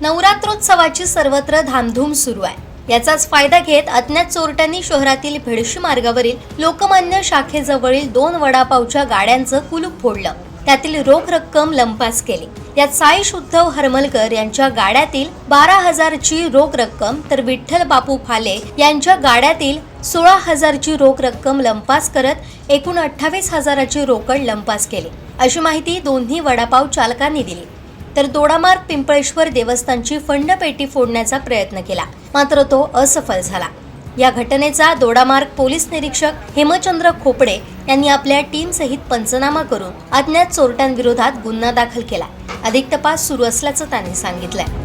नवरात्रोत्सवाची सर्वत्र धामधूम सुरू आहे। याचाच फायदा घेत अज्ञात चोरट्यांनी शहरातील भेडशी मार्गावरील लोकमान्य शाखेजवळील 2 वडापावच्या गाड्यांचं कुलूप फोडलं। त्यातील रोख रक्कम लंपास केली। यात साईश उद्धव हरमलकर यांच्या गाड्यातील 12,000 ची रोख रक्कम तर विठ्ठल बापू फाले यांच्या गाड्यातील 16,000 ची रोख रक्कम लंपास करत एकूण 28,000 ची रोकड लंपास केली, अशी माहिती दोन्ही वडापाव चालकांनी दिली। तर दोडामार्ग पिंपळेश्वर देवस्थानची फंडपेटी फोडण्याचा प्रयत्न केला, मात्र तो असफल झाला। या घटनेचा दोडामार्ग पोलीस निरीक्षक हेमचंद्र खोपडे यांनी आपल्या टीम सहित पंचनामा करून अज्ञात चोरट्यांविरोधात गुन्हा दाखल केला। अधिक तपास सुरू असल्याचं त्यांनी सांगितलंय।